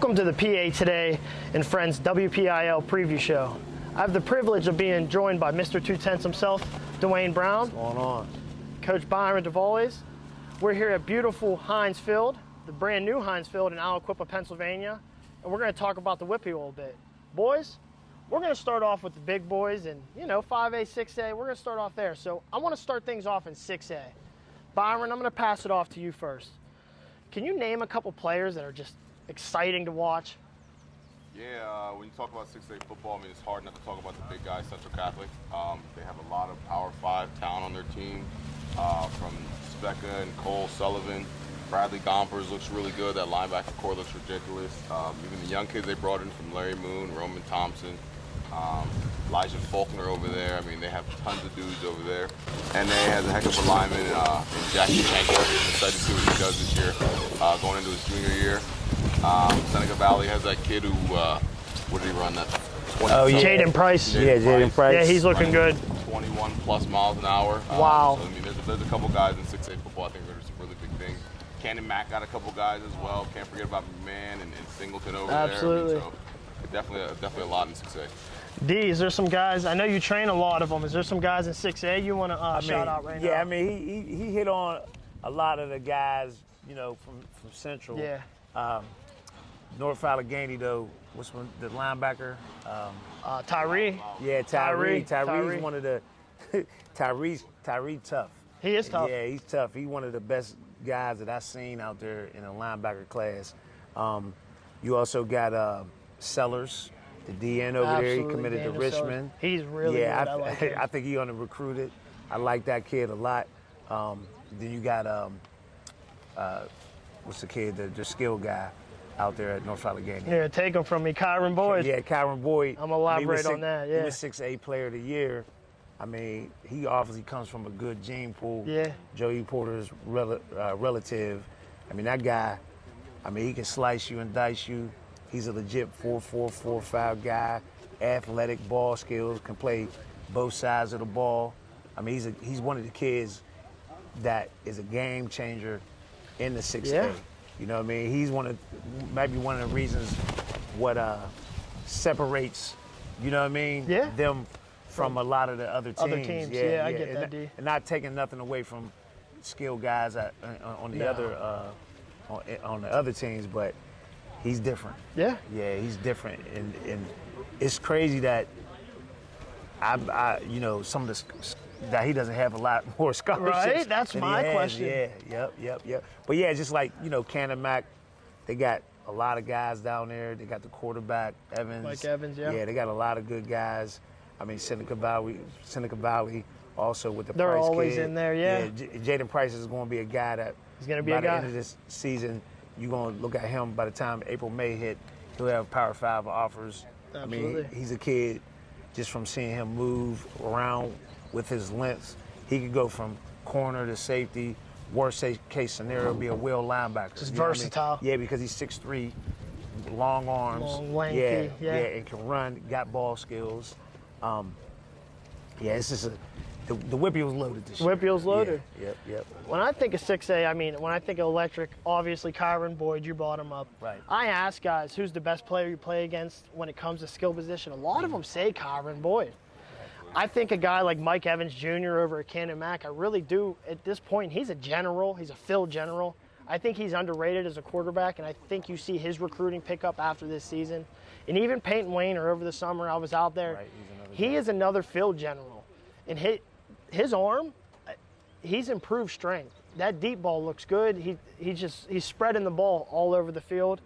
Welcome to the PA Today and Friends WPIAL preview show. I have the privilege of being joined by Mr. 210 himself, DeWayne Brown. What's going on? Coach Byron, Dovales. We're here at beautiful Heinz Field, the brand new Heinz Field in Aliquippa, Pennsylvania, and we're going to talk about the WPIAL a little bit. Boys, we're going to start off with the big boys and, 5A, 6A, we're going to start off there. So I want to start things off in 6A. Byron, I'm going to pass it off to you first. Can you name a couple players that are just exciting to watch? Yeah, when you talk about 6A football, it's hard not to talk about the big guys, Central Catholic. They have a lot of Power 5 talent on their team, from Specca and Cole Sullivan. Bradley Gompers looks really good. That linebacker core looks ridiculous. Even the young kids they brought in from Larry Moon, Roman Thompson, Elijah Faulkner over there. They have tons of dudes over there. And they have a heck of a lineman in Jackie Shanker. I'm excited to see what he does this year, going into his junior year. Seneca Valley has that kid who, what did he run? That Jaden Price. Jaden Price. Yeah, he's looking good. 21 plus miles an hour. Wow. So, there's a couple guys in 6A football I think are some really big things. Cannon Mack got a couple guys as well. Can't forget about McMahon and Singleton over Absolutely. there. So definitely a lot in 6A. D, is there some guys, I know you train a lot of them, is there some guys in 6A you want to shout out right now? Yeah, he hit on a lot of the guys, from Central. Yeah. North Allegheny, though, what's the linebacker? Tyree. Yeah, Tyree's one of the Tyree tough. He is tough. Yeah, he's tough. He's one of the best guys that I've seen out there in the linebacker class. You also got Sellers, the DN over there. He committed Daniel to Richmond. Sellers. He's really good. I like him. I think he's under-recruited. I like that kid a lot. Then you got, what's the kid, the skill guy out there at North Allegheny. Yeah, take him from me, Kyron Boyd. Yeah, Kyron Boyd. I'm going to elaborate on that, yeah. He was 6A Player of the Year. He obviously comes from a good gene pool. Yeah. Joey Porter's relative. That guy, he can slice you and dice you. He's a legit 4'4", 4'5" guy, athletic, ball skills, can play both sides of the ball. He's one of the kids that is a game changer in the 6A. Yeah. He's maybe one of the reasons what separates, Yeah. them from a lot of the other teams. Yeah, I get that, D. And not taking nothing away from skilled guys on the other teams, but he's different. Yeah. Yeah, he's different, and it's crazy that some of the that he doesn't have a lot more scholarships. Right, that's my question. Yeah, yep. But yeah, just like Cannon Mack, they got a lot of guys down there. They got the quarterback Evans. Mike Evans, yeah. Yeah, they got a lot of good guys. Seneca Valley also with the Price kid. They're always in there, yeah. Jaden Price is going to be a guy that he's going to be by a guy. the end of this season, you're going to look at him. By the time April, May hit, he'll have Power 5 offers. Absolutely. He's a kid, just from seeing him move around with his lengths, he could go from corner to safety. Worst case scenario, be a will linebacker. Just versatile. Yeah, because he's 6'3", long arms. Long, lanky, yeah, and can run, got ball skills. It's just the WPIAL's loaded this year. WPIAL's loaded. Yeah, yep. When I think of 6A, when I think of electric, obviously Kyron Boyd, you brought him up. Right. I ask guys, who's the best player you play against when it comes to skill position? A lot of them say Kyron Boyd. I think a guy like Mike Evans Jr. over at Cannon Mack, I really do. At this point, he's a general. He's a field general. I think he's underrated as a quarterback, and I think you see his recruiting pick up after this season. And even Peyton Wayner over the summer, I was out there. Right, he is another field general. And his arm, he's improved strength. That deep ball looks good. He's spreading the ball all over the field.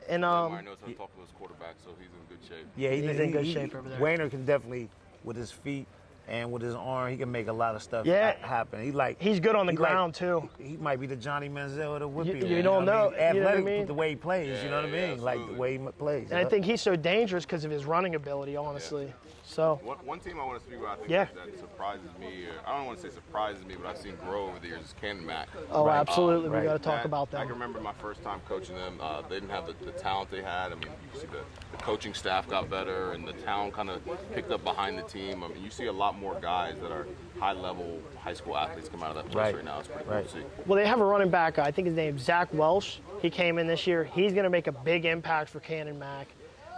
And Byron knows how to talk to those quarterbacks, so he's in good shape. Yeah, he's in good shape over there. Wayner can definitely, with his feet and with his arm, he can make a lot of stuff happen. He's good on the ground, too. He might be the Johnny Manziel of the WPIAL. You don't know. Athletic with the way he plays, you know what I mean? Absolutely. Like the way he plays. And I think he's so dangerous because of his running ability, honestly. Yeah. So one team I want to speak about, I think, Yeah. that surprises me. I don't want to say surprises me, but I've seen grow over the years is Cannon Mac. Oh, absolutely. We right. got to talk about I that. can remember my first time coaching them. They didn't have the talent they had. I mean, you can see the coaching staff got better, and the talent kind of picked up behind the team. I mean, you see a lot more guys that are high-level high school athletes come out of that place right now. It's pretty cool to see. Well, they have a running back. I think his name's Zach Welsh. He came in this year. He's going to make a big impact for Cannon Mac.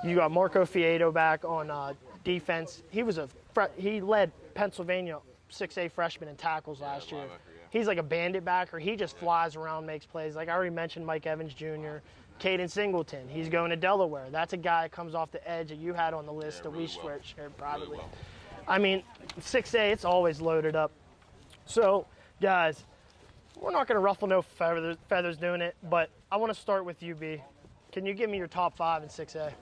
You got Marco Fiedo back on defense. He led Pennsylvania 6A freshman in tackles last year. He's like a bandit backer. He just flies around, makes plays. Like I already mentioned, Mike Evans Jr., Caden Singleton. He's going to Delaware. That's a guy that comes off the edge that you had on the list that we switched here privately. Really well. I mean, 6A, it's always loaded up. So, guys, we're not going to ruffle no feathers doing it, but I want to start with you, B. Can you give me your top 5 in 6A?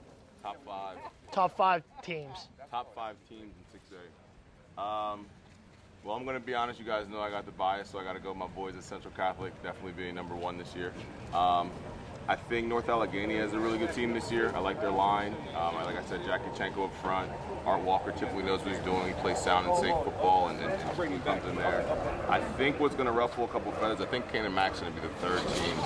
Top 5. Top 5 teams. Top 5 teams in 6A. Well, I'm going to be honest. You guys know I got the bias, so I got to go with my boys at Central Catholic, definitely being number 1 this year. I think North Allegheny has a really good team this year. I like their line. Like I said, Jackie Chenko up front. Art Walker typically knows what he's doing. He plays sound and safe football and comes in there. I think what's going to ruffle a couple feathers, I think Cannon Mac's going to be the 3rd team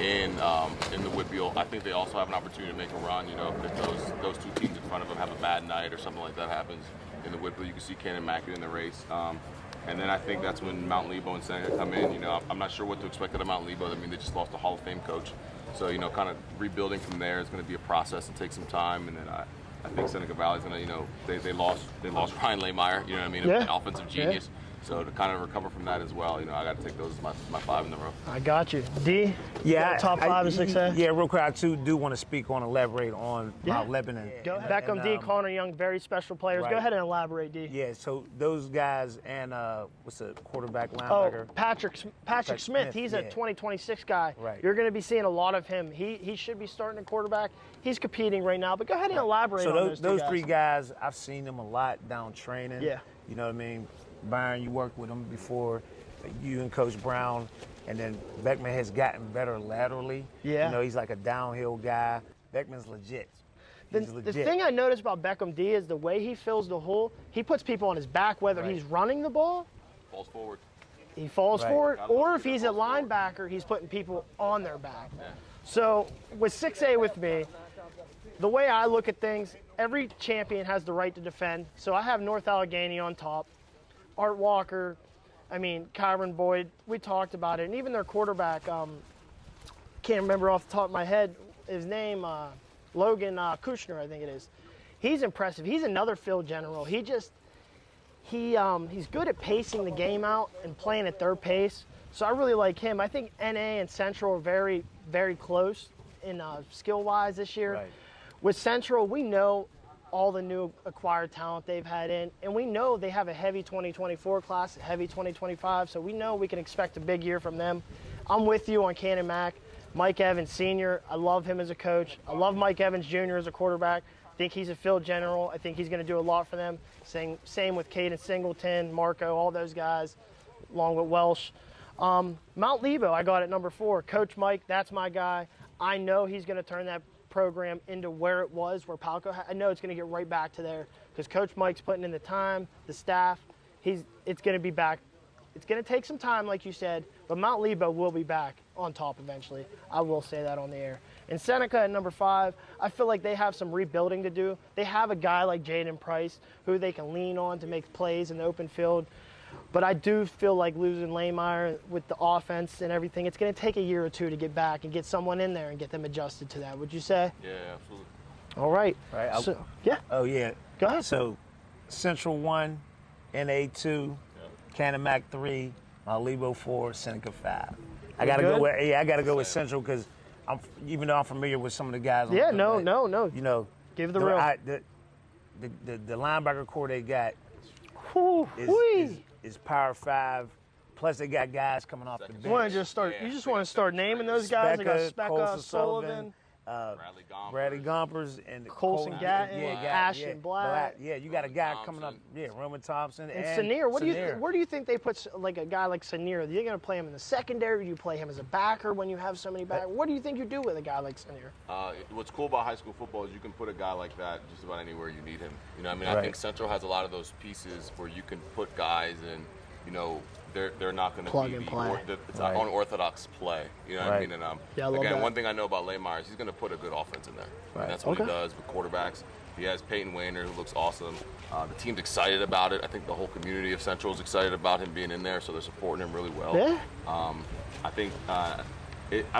in the WPIAL. I think they also have an opportunity to make a run. You know, if those 2 teams in front of them have a bad night or something like that happens in the WPIAL, you can see Cannon Mac in the race. And then I think that's when Mount Lebo and Seneca come in. You know, I'm not sure what to expect out of Mount Lebo. I mean, they just lost a Hall of Fame coach. So, you know, kind of rebuilding from there is going to be a process and take some time. And then I think Seneca Valley is going to, you know, they lost Ryan Laymeyer, you know what I mean, an offensive genius. So to kind of recover from that as well, you know, I got to take those as my 5 in the row. I got you. D? Yeah. Top 5 in 6A? Yeah, real quick, I do want to speak on, elaborate on Mount Lebanon. Go ahead. Beckham, D, Connor Young, very special players. Right. Go ahead and elaborate, D. Yeah, so those guys and what's the quarterback linebacker? Oh, Patrick Smith. He's a 2026 guy. Right. You're going to be seeing a lot of him. He should be starting at quarterback. He's competing right now. But go ahead and elaborate on those 3 guys, I've seen them a lot down training. Yeah. You know what I mean? Byron, you worked with him before, you and Coach Brown, and then Beckman has gotten better laterally. Yeah. You know, he's like a downhill guy. Beckman's legit. The thing I noticed about Beckham D is the way he fills the hole. He puts people on his back, whether he's running the ball. Falls forward. He falls forward, or if he's a linebacker, he's putting people on their back. Yeah. So with 6A with me, the way I look at things, every champion has the right to defend. So I have North Allegheny on top. Art Walker, Kyron Boyd, we talked about it. And even their quarterback, can't remember off the top of my head his name, Logan Kushner, I think it is. He's impressive. He's another field general. He's good at pacing the game out and playing at their pace. So I really like him. I think NA and Central are very, very close in skill-wise this year. Right. With Central, we know all the new acquired talent they've had in, and we know they have a heavy 2024 class, a heavy 2025, so we know we can expect a big year from them. I'm with you on Cannon Mac. Mike Evans Sr., I love him as a coach. I love Mike Evans Jr. as a quarterback. I think he's a field general. I think he's going to do a lot for them. Same with Caden Singleton, Marco, all those guys, along with Welsh. Mount Lebo, I got at number 4. Coach Mike, that's my guy. I know he's going to turn that program into where it was, where Palco I know it's going to get right back to there because Coach Mike's putting in the time, the staff. It's going to be back. It's going to take some time, like you said, but Mount Lebo will be back on top eventually. I will say that on the air. And Seneca at number 5, I feel like they have some rebuilding to do. They have a guy like Jaden Price who they can lean on to make plays in the open field. But I do feel like losing Laymeyer with the offense and everything, it's going to take a year or 2 to get back and get someone in there and get them adjusted to that. Would you say? Yeah, absolutely. All right. Right. So, yeah. Oh, yeah. Go ahead. So, Central 1, NA 2, Cannon Mac 3, Mount Lebo 4, Seneca 5. I got to go with I got to go with Central because even though I'm familiar with some of the guys. Yeah. No. You know, give the real. The linebacker core they got is Power 5. Plus, they got guys coming off the bench. You just want to start naming those guys. They got Specca, Sullivan. Bradley Gompers and Colson Gatton, Ashton Black. Yeah, you got a guy coming up. Yeah, Roman Thompson and Sanier. Where do you think they put like a guy like Sanier? Are you going to play him in the secondary? Do you play him as a backer when you have so many backers? What do you think you do with a guy like Sanier? What's cool about high school football is you can put a guy like that just about anywhere you need him. You know, I mean, Right. I think Central has a lot of those pieces where you can put guys in. You know, they're not going to Plug be and play. It's Right. an unorthodox play. You know what I Right. mean? And Yeah, I love again, that. one thing I know about Lay Myers, he's going to put a good offense in there. Right. And that's what he Okay. does with quarterbacks. He has Peyton Wayner, who looks awesome. The team's excited about it. I think the whole community of Central is excited about him being in there, so they're supporting him really well. Yeah. I think I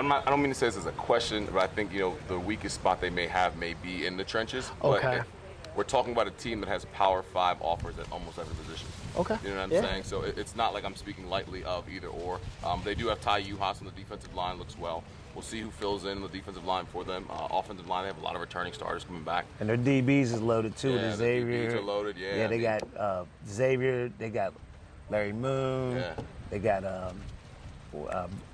don't mean to say this as a question, but I think the weakest spot they may have may be in the trenches. Okay. But we're talking about a team that has Power 5 offers at almost every position. Okay. You know what I'm Yeah. saying? So it's not like I'm speaking lightly of either or. They do have Ty Uhas on the defensive line, looks well. We'll see who fills in the defensive line for them. Offensive line, they have a lot of returning starters coming back. And their DBs is loaded too. Yeah, the the Xavier. DBs are loaded, yeah. Yeah, they got Xavier. They got Larry Moon. Yeah. They got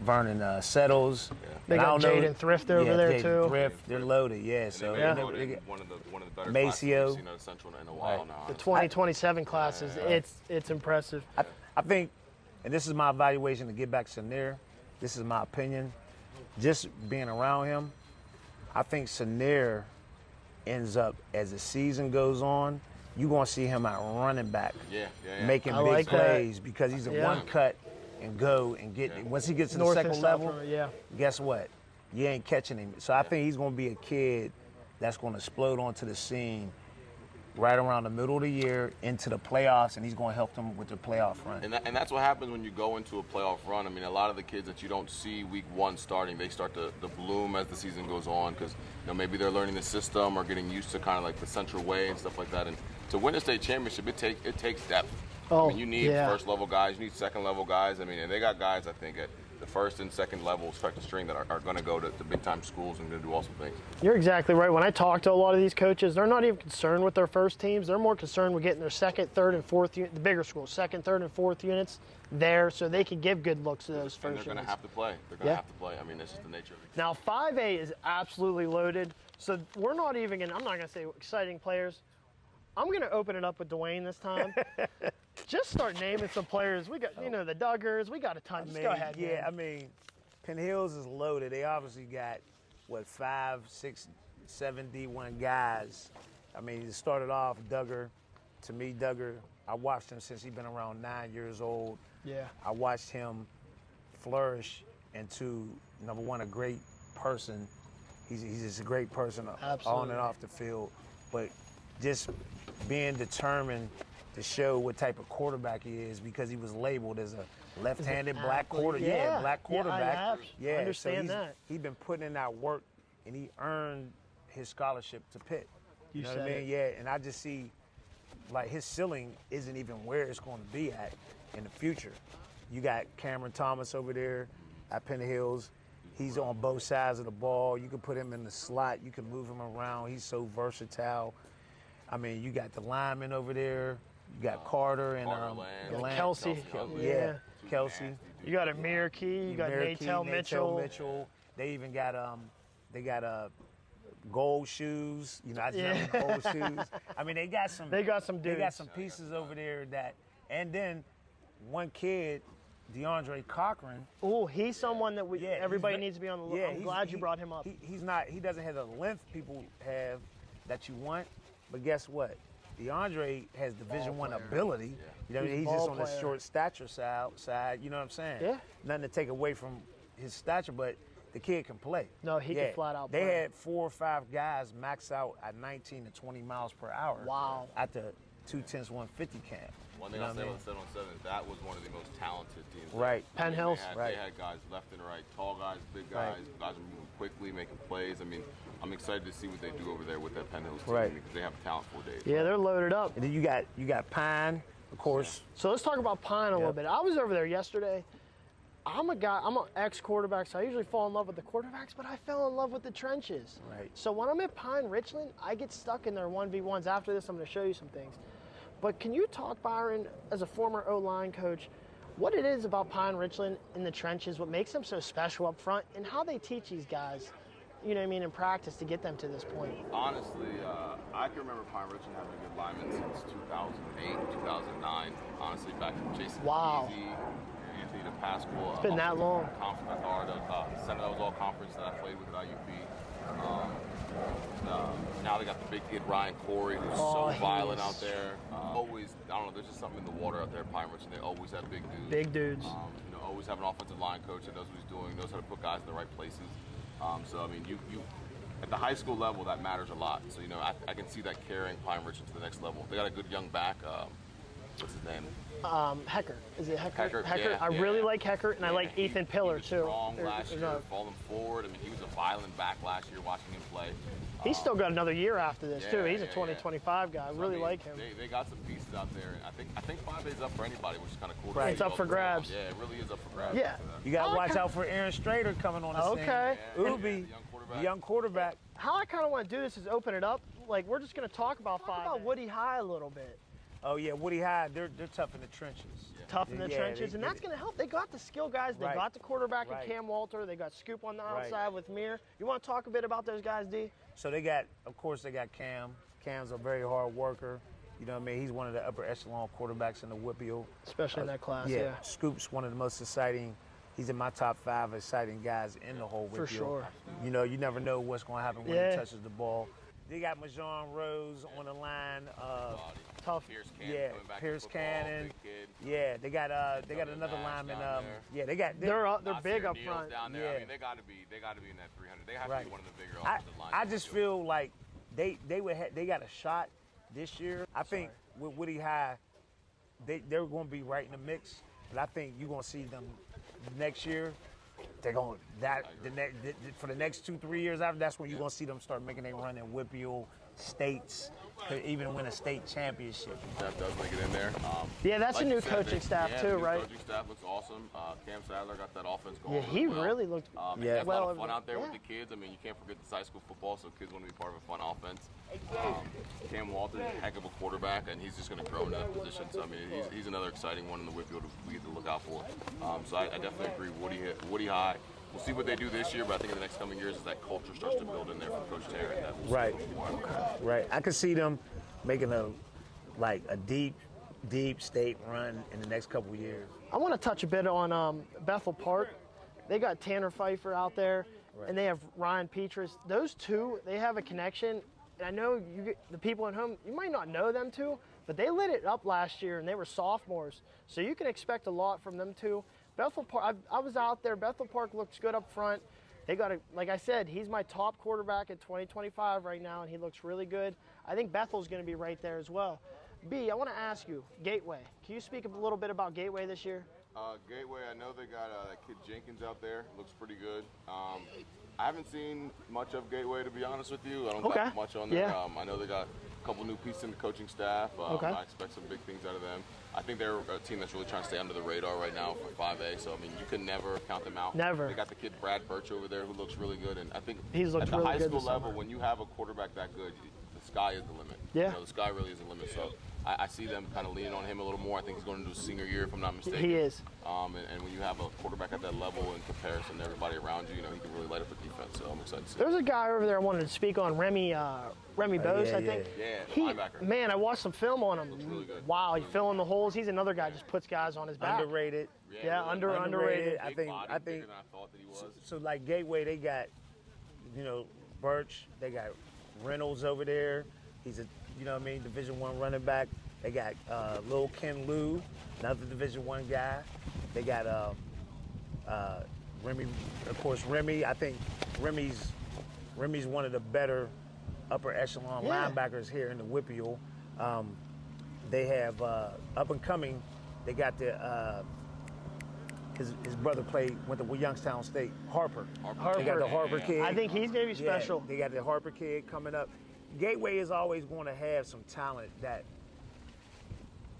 Vernon Settles. Yeah. They And I got don't know- Jaden Thrift over there, Jaden too. Thrift, they're loaded. Yeah, And so they Yeah. loaded they in got one of the better Maceo. classes we've seen out of Central in a while Right. now. The 2027 classes, it's impressive. I think, and this is my evaluation to get back to Sanier. This is my opinion. Just being around him, I think Sanier ends up as the season goes on. You're gonna see him out running back, Yeah. making I big like that. plays because he's a Yeah. one cut and go and get. Yeah. Once he gets to the North and second South level, Florida, yeah. guess what? You ain't catching him. So I think he's gonna be a kid that's gonna explode onto the scene right around the middle of the year into the playoffs, and he's going to help them with their playoff run. And that's what happens when you go into a playoff run. I mean, a lot of the kids that you don't see week one starting, they start to bloom as the season goes on because maybe they're learning the system or getting used to kind of like the Central way and stuff like that. And to win a state championship, it takes depth. Oh, I mean, you need yeah. first level guys, you need second level guys. I mean, and they got guys, I think, at the first and second level, second string, that are going to go to big time schools and going to do awesome things. You're exactly right. When I talk to a lot of these coaches, they're not even concerned with their first teams. They're more concerned with getting their second, third, and fourth, the bigger schools, second, third, and fourth units there so they can give good looks to those And first they're going to units. have to play. They're going to have to play. I mean, that's just the nature of it. Now, 5A is absolutely loaded. So we're not even going to, I'm not going to say exciting players. I'm going to open it up with DeWayne this time. Just start naming some players. We got, the Duggars. We got a ton. Just go ahead. Yeah, man. I mean, Penn Hills is loaded. They obviously got, 5, 6, 7 D1 guys. I mean, it started off Duggar. To me, Duggar, I watched him since he's been around 9 years old. Yeah. I watched him flourish into, number one, a great person. He's just a great person on Absolutely. and off the field. But just being determined to show what type of quarterback he is because he was labeled as a left-handed black quarterback. Yeah. Black quarterback. I understand so that. He's been putting in that work, and he earned his scholarship to Pitt. You know what I said mean? it. Yeah, and I just see, like, his ceiling isn't even where it's going to be at in the future. You got Cameron Thomas over there at Penn Hills. He's on both sides of the ball. You can put him in the slot. You can move him around. He's so versatile. I mean, you got the lineman over there. You got Carter and Carter Land. Got Land. Kelsey. Yeah, Kelsey. You got Amir Key. You got Natel Mitchell. They even got gold shoes. I just Yeah. have gold shoes. I mean, they got some. They got some They dudes. got some pieces over there that, and then one kid, DeAndre Cochran. Oh, he's someone that everybody he's needs to be on the look. Yeah, I'm glad you brought him up. He's not. He doesn't have the length people have that you want. But guess what? DeAndre has Division I ability. He's a He's ball just on the player. short stature side. You know what I'm saying? Yeah. Nothing to take away from his stature, but the kid can play. No, he can flat out They play. had 4 or 5 guys max out at 19 to 20 miles per hour. Wow. At the 210s 150 camp. One thing You know I'll what say I about 7-on-7 is that was one of the most talented teams. Right. Penn Hills. They had guys left and right, tall guys, big guys, guys are moving quickly, making plays. I mean, I'm excited to see what they do over there with that Penn Hills team Right. because they have talent 4 days. Yeah, they're loaded up. And then you got Pine, of course. So let's talk about Pine a little Yep. bit. I was over there yesterday. I'm an ex-quarterback, so I usually fall in love with the quarterbacks, but I fell in love with the trenches. Right. So when I'm at Pine Richland, I get stuck in their 1v1s. After this, I'm going to show you some things. But can you talk, Byron, as a former O-line coach, what it is about Pine Richland in the trenches, what makes them so special up front, and how they teach these guys you know what I mean, in practice to get them to this point? Honestly, I can remember Pine Ridge having a good lineman since 2008, 2009. Honestly, back from Jason Wow. Easy, Anthony DePascal. It's been that long. Conference guard, center that was all conference that I played with at IUP. Now they got the big kid Ryan Corey, who's so violent out there. Always, I don't know, there's just something in the water out there at Pine Ridge, and they always have big dudes. Big dudes. Always have an offensive line coach that knows what he's doing, knows how to put guys in the right places. So I mean, you at the high school level, that matters a lot. So I can see that carrying Pine Ridge into the next level. They got a good young back. What's his name? Hecker. Is it Hecker? Hecker. Yeah, I really like Hecker, and I like Ethan Pillar, he was too. Strong last year, falling forward. I mean, he was a violent back last year watching him play. He's still got another year after this, too. He's a 2025 guy. I really like him. They got some pieces out there. And I think 5A's up for anybody, which is kind of cool. Right. It's up for grabs. Yeah, it really is up for grabs. Yeah. You got to watch out for Aaron Strader coming on the scene. Okay. Ubi, the young quarterback. How I kind of want to do this is open it up. Like, we're just going to talk about 5A. About Woody High a little bit. Oh, yeah, Woody High, they're tough in the trenches. Tough in the trenches, and that's going to help. They got the skill guys. They got the quarterback in Cam Walter. They got Scoop on the outside with Mir. You want to talk a bit about those guys, D? So they got Cam. Cam's a very hard worker. You know what I mean? He's one of the upper echelon quarterbacks in the WPIAL. Especially in that class, Scoop's one of the most exciting. He's in my top 5 exciting guys in the whole WPIAL. For sure. You know, you never know what's going to happen when he touches the ball. They got Majon Rose on the line. Tough. Pierce Cannon. Yeah, they got another lineman. They're big up front. Down there. I mean, they got to be in that 300. They have to be one of the bigger offensive lines. I just feel like they got a shot this year. I think with Woody High, they're going to be right in the mix. But I think you're going to see them next year. They're going for the next 2-3 years after. That's when you're going to see them start making a run in WPIAL states, could even win a state championship. That does make it in there. That's a new coaching staff too, right? The coaching staff looks awesome. Cam Sadler got that offense going. Yeah, he really looked. A lot of fun out there with the kids. I mean, you can't forget the high school football, so kids want to be part of a fun offense. Cam Walter, heck of a quarterback, and he's just going to grow into that position. So I mean, he's another exciting one in the WPIAL we get to look out for. So I definitely agree. Woody High. We'll see what they do this year, but I think in the next coming years, as that culture starts to build in there for Coach Terry. Right. I could see them making a deep state run in the next couple of years. I want to touch a bit on Bethel Park. They got Tanner Pfeiffer out there, and they have Ryan Petrus. Those two, they have a connection. And I know the people at home, you might not know them two, but they lit it up last year, and they were sophomores. So you can expect a lot from them two. Bethel Park, I was out there. Bethel Park looks good up front. They got like I said, he's my top quarterback in 2025 right now, and he looks really good. I think Bethel's going to be right there as well. B, I want to ask you, Gateway. Can you speak a little bit about Gateway this year? Gateway, I know they got that kid Jenkins out there. Looks pretty good. I haven't seen much of Gateway, to be honest with you. I don't got much on there. I know they got a couple new pieces in the coaching staff. I expect some big things out of them. I think they're a team that's really trying to stay under the radar right now for 5A. So, I mean, you can never count them out. Never. They got the kid Brad Birch over there who looks really good. And I think at the high school level, when you have a quarterback that good, the sky is the limit. Yeah. You know, the sky really is the limit. So I see them kind of leaning on him a little more. I think he's going into his senior year, if I'm not mistaken. He is. And when you have a quarterback at that level in comparison to everybody around you, he can really light up the defense. So I'm excited to see. There's a guy over there I wanted to speak on, Remy Bose, I think. Yeah, linebacker. Man, I watched some film on him. Looks really good. Wow, he's filling the holes. He's another guy just puts guys on his back. Underrated. Yeah, underrated. I think. Bigger than I thought that he was. So like Gateway, they got, Birch. They got Reynolds over there. He's a, Division I running back. They got Lil Ken Liu, another Division I guy. They got Remy, of course. Remy, I think Remy's one of the better upper echelon linebackers here in the WPIAL. They have up and coming. They got his brother went to Youngstown State. Harper. They got the Harper kid. I think he's gonna be special. They got the Harper kid coming up. Gateway is always going to have some talent that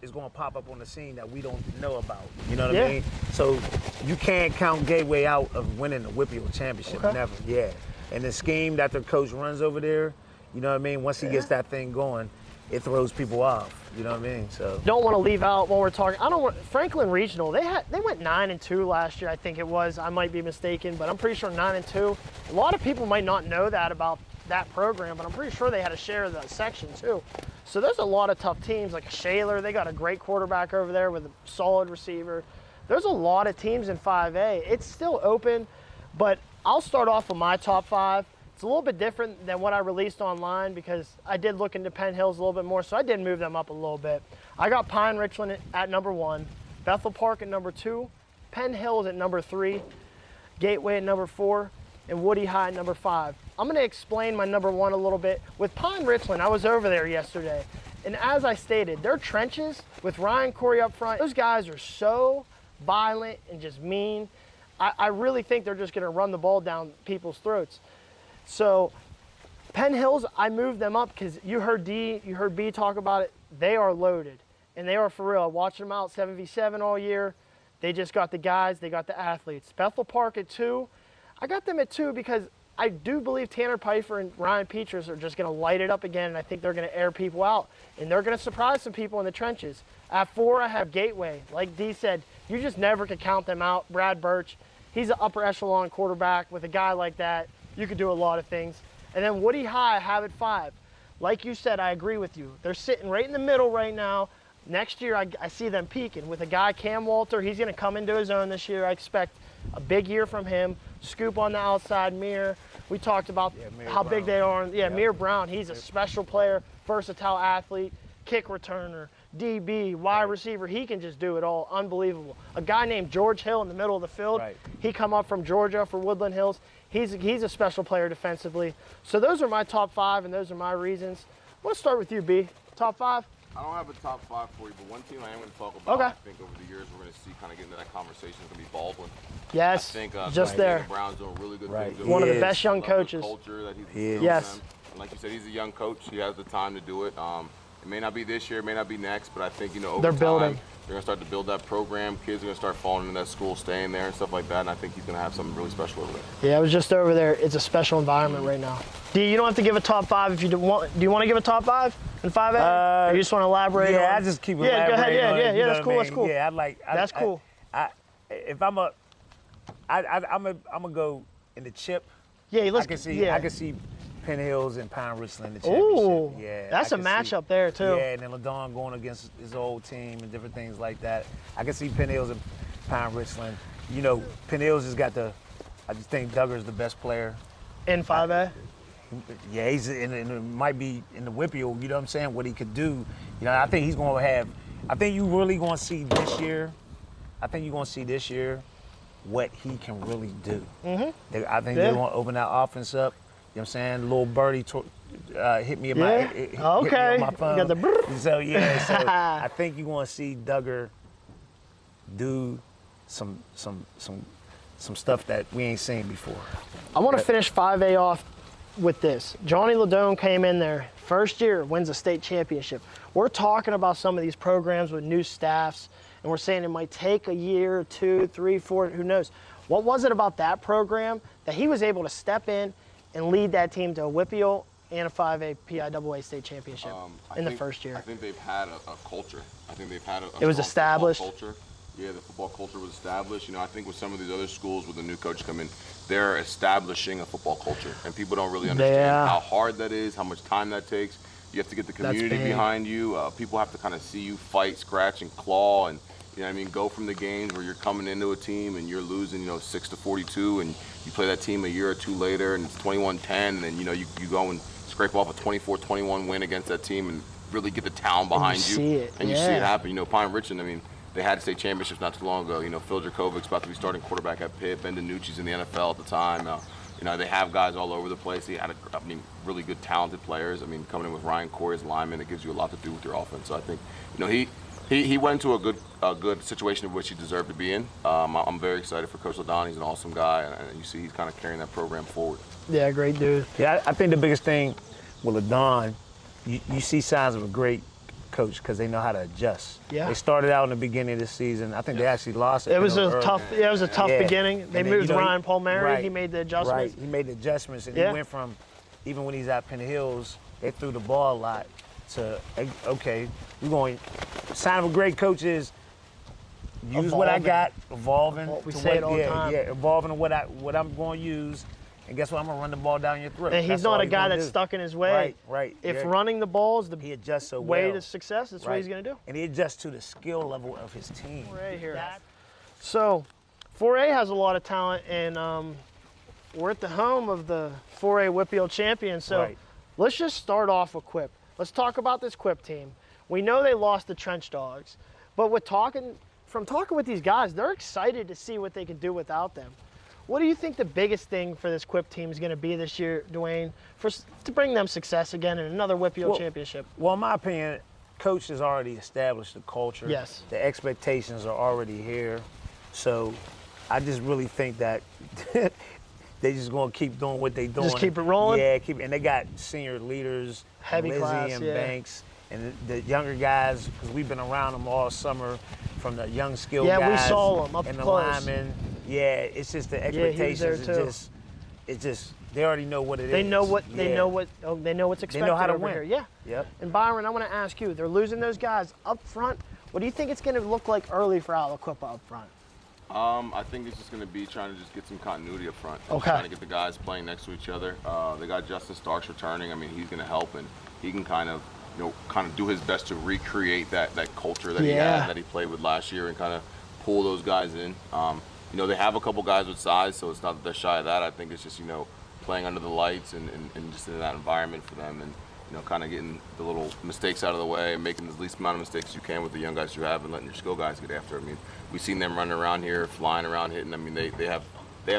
is going to pop up on the scene that we don't know about. You know what I mean? So you can't count Gateway out of winning the WPIAL championship. Never. Yeah. And the scheme that their coach runs over there, you know what I mean? Once he gets that thing going, it throws people off. You know what I mean? So don't want to leave out when we're talking. I don't want Franklin Regional. They went 9-2 last year. I think it was. I might be mistaken, but I'm pretty sure 9-2. A lot of people might not know that about that program, but I'm pretty sure they had a share of the section too. So there's a lot of tough teams like Shaler. They got a great quarterback over there with a solid receiver. There's a lot of teams in 5A. It's still open, but I'll start off with my top 5. It's a little bit different than what I released online because I did look into Penn Hills a little bit more, so I did move them up a little bit. I got Pine Richland at number 1, Bethel Park at number 2, Penn Hills at number 3, Gateway at number 4, and Woody High at number 5. I'm going to explain my number 1 a little bit. With Pine Richland, I was over there yesterday, and as I stated, their trenches with Ryan Corey up front, those guys are so violent and just mean. I really think they're just going to run the ball down people's throats. So Penn Hills, I moved them up because you heard B talk about it. They are loaded, and they are for real. I watched them out 7v7 all year. They just got the guys. They got the athletes. Bethel Park at 2. I got them at 2 because I do believe Tanner Pfeiffer and Ryan Petras are just going to light it up again, and I think they're going to air people out, and they're going to surprise some people in the trenches. At 4, I have Gateway. Like D said, you just never could count them out. Brad Birch, he's an upper echelon quarterback. With a guy like that, you could do a lot of things. And then Woody High, I have at 5. Like you said, I agree with you. They're sitting right in the middle right now. Next year, I see them peaking. With a guy, Cam Walter, he's going to come into his own this year. I expect a big year from him. Scoop on the outside, Mir. We talked about how big they are. Yeah, Mir Brown, he's a special player, versatile athlete, kick returner, DB, wide receiver. He can just do it all. Unbelievable. A guy named George Hill in the middle of the field. He come up from Georgia for Woodland Hills. He's a special player defensively. So those are my top 5, and those are my reasons. Let's start with you, B. Top 5? I don't have a top 5 for you, but one team I am going to talk about, I think over the years we're going to see kind of get into that conversation is going to be Baldwin. Yes, I think, just there. The Browns doing really good things. One of the best young coaches. The culture that he's doing. Yes. And like you said, he's a young coach. He has the time to do it. It may not be this year, it may not be next, but I think, over they're time, building. They're going to start to build that program. Kids are going to start falling into that school, staying there and stuff like that, and I think he's going to have something really special over there. Yeah, I was just over there. It's a special environment right now. D, you don't have to give a top 5 if you want. Do you want to give a top 5 in 5A? Or you just want to elaborate on? I just keep elaborating. Yeah, go ahead. Yeah, that's cool. I mean? That's cool. Yeah, that's cool. I'm gonna go in the chip. Yeah, let's. I can see Penn Hills and Pine Richland in the championship. Ooh, yeah, that's a matchup there too. Yeah, and then LaDon going against his old team and different things like that. I can see Penn Hills and Pine Richland. Penn Hills has got I just think Duggar's the best player in 5A. Yeah, he's might be in the WPIAL. You know what I'm saying? What he could do. I think he's going to have. I think you really going to see this year. I think you're going to see this year what he can really do. Mm-hmm. I think they're going to open that offense up. You know what I'm saying? Little birdie hit me in my hit me on my phone. You got the so I think you're going to see Duggar do some stuff that we ain't seen before. I want to finish 5A off with this. Johnny LaDone came in there, first year, wins a state championship. We're talking about some of these programs with new staffs, and we're saying it might take a year, 2, 3, 4, who knows. What was it about that program that he was able to step in and lead that team to a WPIAL and a 5A PIAA state championship in the first year? I think they've had a culture. I think they've had it was established. Culture. Yeah, the football culture was established. I think with some of these other schools with the new coach come in, they're establishing a football culture, and people don't really understand how hard that is, how much time that takes. You have to get the community behind you. People have to kind of see you fight, scratch, and claw, and go from the games where you're coming into a team and you're losing, 6-42, and you play that team a year or two later, and it's 21-10, and then you go and scrape off a 24-21 win against that team and really get the talent behind you. You see it happen. Pine Richland, they had state championships not too long ago. Phil Drakovic's about to be starting quarterback at Pitt. Ben DiNucci's in the NFL at the time. They have guys all over the place. They had really good, talented players. Coming in with Ryan Corey as lineman, it gives you a lot to do with your offense. So I think, he went into a good situation in which he deserved to be in. I'm very excited for Coach LaDon. He's an awesome guy, and you see he's kind of carrying that program forward. Yeah, great dude. Yeah, I think the biggest thing with LaDon, you see signs of a great coach because they know how to adjust. Yeah. They started out in the beginning of the season. I think they actually lost. It was a tough beginning. They moved Ryan Palmieri. Right, he made the adjustments. Right. He made the adjustments, and he went from, even when he's at Penn Hills, they threw the ball a lot. to okay, we're going. Sign of a great coach is use what I got, evolving. We say it all the time. Yeah, evolving to what I'm going to use. And guess what? I'm going to run the ball down your throat. And he's not a guy that's stuck in his way. Right. If running the ball is the he adjusts so way well. to success, that's what he's going to do. And he adjusts to the skill level of his team. 4A here. So, 4A has a lot of talent, and we're at the home of the 4A WPIAL champion. So, let's just start off with Quip. Let's talk about this Quip team. We know they lost the Trench Dogs, but from talking with these guys, they're excited to see what they can do without them. What do you think the biggest thing for this Quip team is going to be this year, DeWayne, to bring them success again in another WPIAL championship? Well, in my opinion, Coach has already established the culture. Yes. The expectations are already here. So I just really think that they just going to keep doing what they're doing. Just keep it rolling? Yeah, and they got senior leaders, heavy Lizzie class, and Banks, and the younger guys, because we've been around them all summer, from the young skilled guys. Yeah, we saw them up and close. The linemen. Yeah, it's just the expectations. It's just they already know what it is. They know what's expected. They know how to over win. Here. Yeah. Yep. And Byron, I want to ask you, they're losing those guys up front. What do you think it's going to look like early for Aliquippa up front? I think it's just going to be trying to just get some continuity up front. Okay. Trying to get the guys playing next to each other. They got Justin Starks returning. I mean, he's going to help, and he can kind of do his best to recreate that culture that he had, that he played with last year, and kind of pull those guys in. They have a couple guys with size, so it's not that they're shy of that. I think it's just, playing under the lights and just in that environment for them, and, kind of getting the little mistakes out of the way and making the least amount of mistakes you can with the young guys you have and letting your skill guys get after it. I mean, we've seen them running around here, flying around, hitting. I mean, they have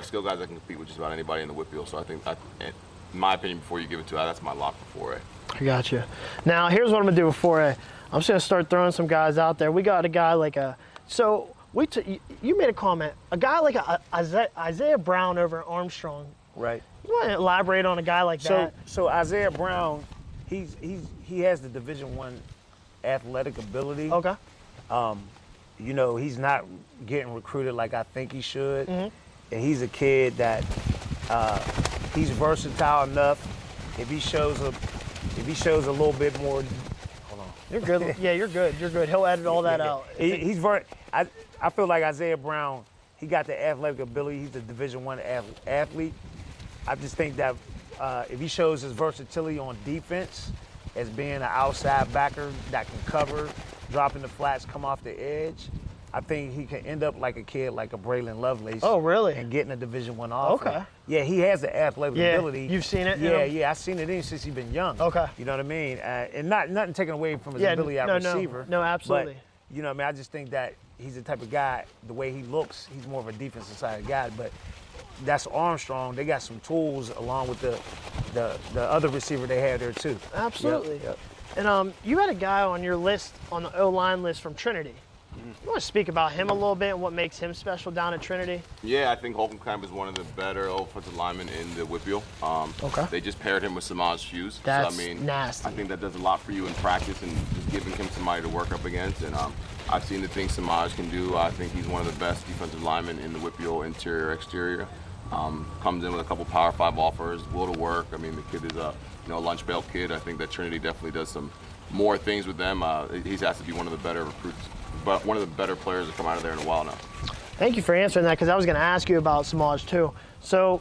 skill guys that can compete with just about anybody in the WPIAL. So I think, in my opinion, before you give it to that's my lock for 4A. I got you. Now, here's what I'm going to do with 4A. I'm just going to start throwing some guys out there. We got a guy like you made a comment. A guy like Isaiah Brown over at Armstrong. Right. You want to elaborate on a guy like that? So Isaiah Brown, he has the Division I athletic ability. Okay. He's not getting recruited like I think he should, and he's a kid that he's versatile enough. If he shows a little bit more. Hold on. You're good. Yeah, you're good. You're good. He'll edit all that out. I feel like Isaiah Brown, he got the athletic ability. He's a Division I athlete. I just think that if he shows his versatility on defense as being an outside backer that can cover, dropping the flats, come off the edge, I think he can end up like a kid like a Braylon Lovelace. Oh, really? And getting a Division I offer. Okay. Yeah, he has the athletic ability. You've seen it? Yeah, I've seen it in since he's been young. Okay. You know what I mean? And nothing taken away from his ability at receiver. No, absolutely. But, I just think that he's the type of guy, the way he looks, he's more of a defensive side guy. But that's Armstrong. They got some tools along with the other receiver they had there too. Absolutely. Yep. And you had a guy on your list, on the O-line list from Trinity. You want to speak about him a little bit and what makes him special down at Trinity? Yeah, I think Holcomb is one of the better offensive linemen in the WPIAL. Okay. They just paired him with Samaj Hughes. That's nasty. I think that does a lot for you in practice and just giving him somebody to work up against. And I've seen the things Samaj can do. I think he's one of the best defensive linemen in the WPIAL, interior, exterior. Comes in with a couple Power 5 offers, will to work. I mean, the kid is a lunch bail kid. I think that Trinity definitely does some more things with them. He has to be one of the better recruits, but one of the better players to come out of there in a while now. Thank you for answering that, because I was going to ask you about Samaj too. So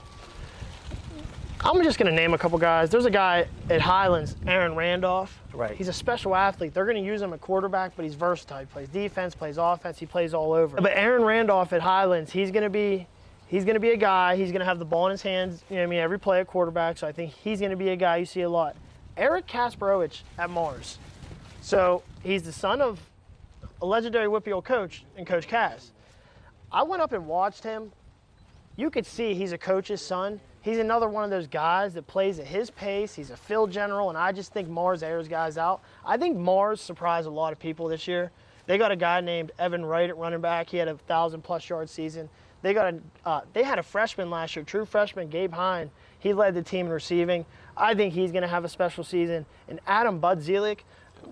I'm just going to name a couple guys. There's a guy at Highlands, Aaron Randolph. Right. He's a special athlete. They're going to use him at quarterback, but he's versatile. He plays defense, plays offense. He plays all over. But Aaron Randolph at Highlands, he's going to be a guy. He's going to have the ball in his hands, every play at quarterback. So I think he's going to be a guy you see a lot. Eric Kasparowicz at Mars. So he's the son of a legendary WPIAL coach and Coach Kaz. I went up and watched him. You could see he's a coach's son. He's another one of those guys that plays at his pace. He's a field general, and I just think Mars airs guys out. I think Mars surprised a lot of people this year. They got a guy named Evan Wright at running back. He had a 1,000-plus yard season. They had a freshman last year, true freshman, Gabe Hine. He led the team in receiving. I think he's going to have a special season. And Adam Bud Zielik,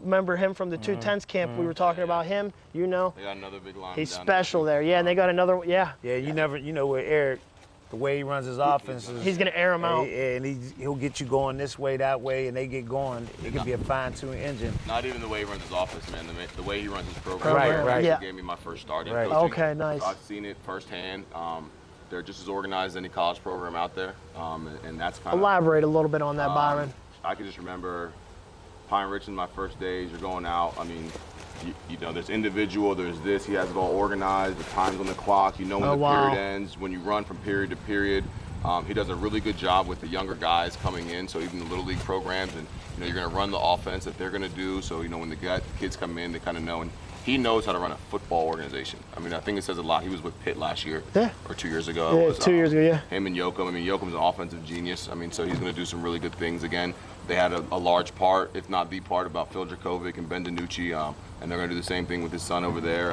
remember him from the 210s camp? We were talking about him. They got another big line. He's special there. Yeah, and they got another. Yeah. Yeah, you never. With Eric, the way he runs his offense is, he's going to air them out. And he'll get you going this way, that way, and they get going. It could be a fine-tuned engine. Not even the way he runs his offense, man. The way he runs his program. Right. Yeah. Gave me my first start in Right. coaching. Okay, nice. So I've seen it firsthand. They're just as organized as any college program out there, and that's kind of. Elaborate a little bit on that, Byron. I can just remember Pine Ridge in my first days. You're going out. I mean, you know, there's individual, there's this. He has it all organized. The time's on the clock. You know when period ends. When you run from period to period, he does a really good job with the younger guys coming in. So even the little league programs, and you know, you're going to run the offense that they're going to do. So you know when the kids come in, they kind of know. And he knows how to run a football organization. I mean, I think it says a lot. He was with Pitt last year, or 2 years ago. Yeah, it was, 2 years ago, yeah. Him and Yoakum. I mean, Yoakum's an offensive genius. I mean, so he's going to do some really good things. Again, they had a large part, if not the part, about Phil Dracovic and Ben DiNucci, and they're going to do the same thing with his son over there.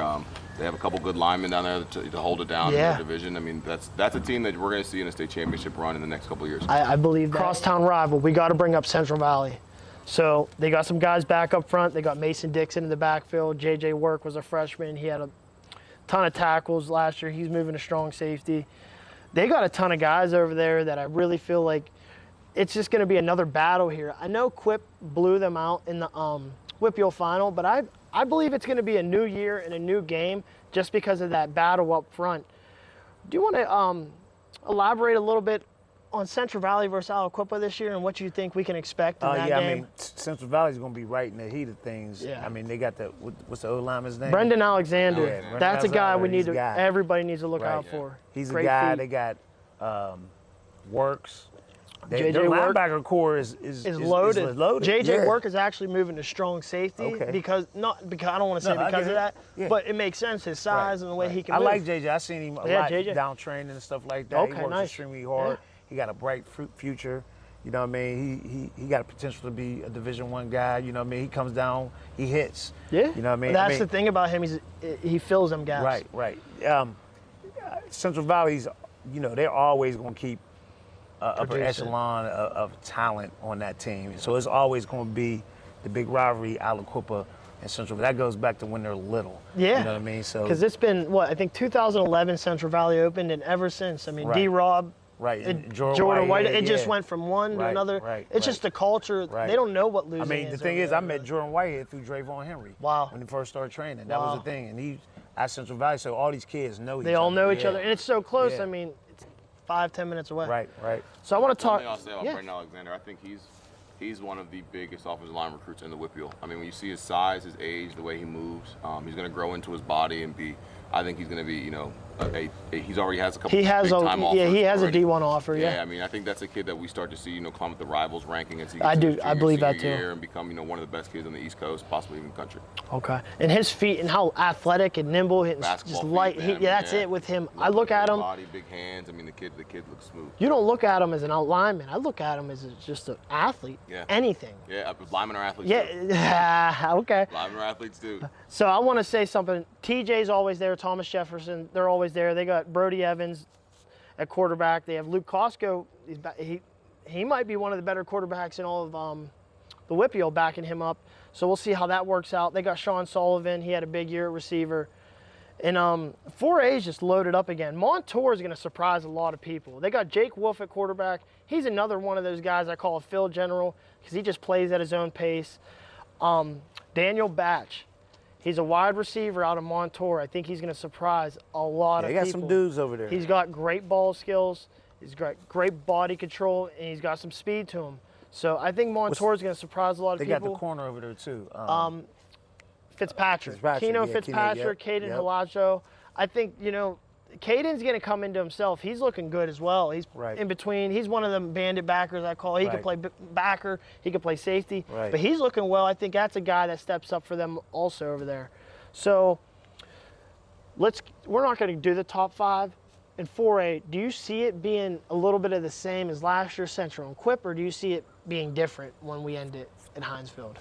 They have a couple good linemen down there to hold it down in their division. I mean, that's a team that we're going to see in a state championship run in the next couple of years. I believe that. Crosstown rival, we got to bring up Central Valley. So they got some guys back up front. They got Mason Dixon in the backfield. J.J. Work was a freshman. He had a ton of tackles last year. He's moving to strong safety. They got a ton of guys over there that I really feel like it's just going to be another battle here. I know Quip blew them out in the WPIAL final, but I believe it's going to be a new year and a new game just because of that battle up front. Do you want to elaborate a little bit on Central Valley versus Aliquippa this year and what you think we can expect in that game? I mean, Central Valley's going to be right in the heat of things. Yeah. I mean, they got what's the old lineman's name? Brendan Alexander. Yeah, That's a guy we need to. Guy. Everybody needs to look out for. He's Great a guy. feet. They got Works. JJ Their Work linebacker core is loaded. Yeah. Work is actually moving to strong safety because I don't want to say because of that, but it makes sense, his size and the way he can move. I like JJ. I seen him a lot down training and stuff like that. Okay, he works nice. extremely hard. Yeah. He got a bright future. You know what I mean? He got a potential to be a Division I guy. You know what I mean? He comes down, he hits. Yeah. You know what I mean? That's the thing about him. He fills them gaps. Right. Central Valley's, you know, they're always going to keep upper echelon of talent on that team. So it's always going to be the big rivalry, Aliquippa and Central. That goes back to when they're little. Yeah. You know what I mean? So because it's been I think 2011 Central Valley opened, and ever since. I mean, D-Rob. Right, Jordan White. It just went from one to another. It's just the culture. They don't know what losing is. I mean, the thing is, I met Jordan Whitehead through Drayvon Henry. Wow. When he first started training, that was the thing, and he at Central Valley, so all these kids know each other. They all know each other, and it's so close. Yeah. I mean, it's 5-10 minutes away. Right. So I want to talk. One thing I'll say about Brendan Alexander, I think he's one of the biggest offensive line recruits in the WPIAL. I mean, when you see his size, his age, the way he moves, he's going to grow into his body and be. I think he's going to be, you know, he's already has a couple. He has a D1 offer. Yeah, I mean, I think that's a kid that we start to see, you know, climb up the rivals ranking as he I believe that too. And become, you know, one of the best kids on the East Coast, possibly even country. Okay, and his feet and how athletic and nimble, just light. That's it with him. I look at him. Body, big hands. I mean, the kid looks smooth. You don't look at him as an outlineman. I look at him as just an athlete. Yeah. Anything. Yeah, linemen are athletes. Yeah. Okay. Linemen are athletes too. So I want to say something. TJ's always there. Thomas Jefferson, they're always there. They got Brody Evans at quarterback. They have Luke Costco. He might be one of the better quarterbacks in all of the WPIAL, backing him up. So we'll see how that works out. They got Sean Sullivan. He had a big year at receiver. And 4A is just loaded up again. Montour is going to surprise a lot of people. They got Jake Wolf at quarterback. He's another one of those guys I call a field general because he just plays at his own pace. Daniel Batch. He's a wide receiver out of Montour. I think he's going to surprise a lot of people. They got some dudes over there. He's got great ball skills. He's got great body control, and he's got some speed to him. So I think Montour is going to surprise a lot of people. They got the corner over there too. Fitzpatrick. Keno Fitzpatrick, Caden Halajo. I think, you know, Caden's going to come into himself. He's looking good as well. He's in between. He's one of the bandit backers I call. He can play backer. He can play safety. But he's looking well. I think that's a guy that steps up for them also over there. So we're not going to do the top 5. In 4A, do you see it being a little bit of the same as last year's Central and Quip, or do you see it being different when we end it at Hinesfield?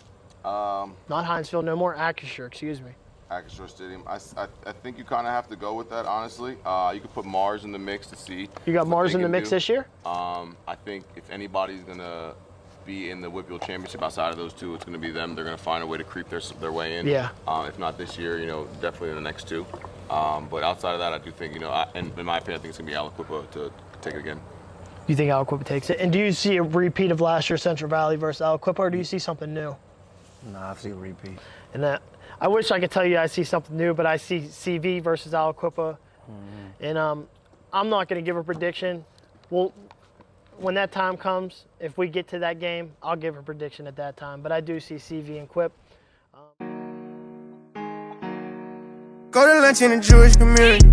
Not Hinesfield, no more Acrisure, excuse me. Acrisure Stadium. I think you kind of have to go with that, honestly. You could put Mars in the mix to see. You got Mars in the mix this year? I think if anybody's going to be in the WPIAL championship outside of those two, it's going to be them. They're going to find a way to creep their way in. Yeah. If not this year, you know, definitely in the next two. But outside of that, I do think, you know, and in my opinion, I think it's going to be Aliquippa to could take it again. You think Aliquippa takes it? And do you see a repeat of last year's Central Valley versus Aliquippa, or do you see something new? No, I see a repeat. And that, I wish I could tell you I see something new, but I see CV versus Aliquippa. And I'm not going to give a prediction. Well, when that time comes, if we get to that game, I'll give a prediction at that time. But I do see CV and Quip. Go to lunch in the Jewish community.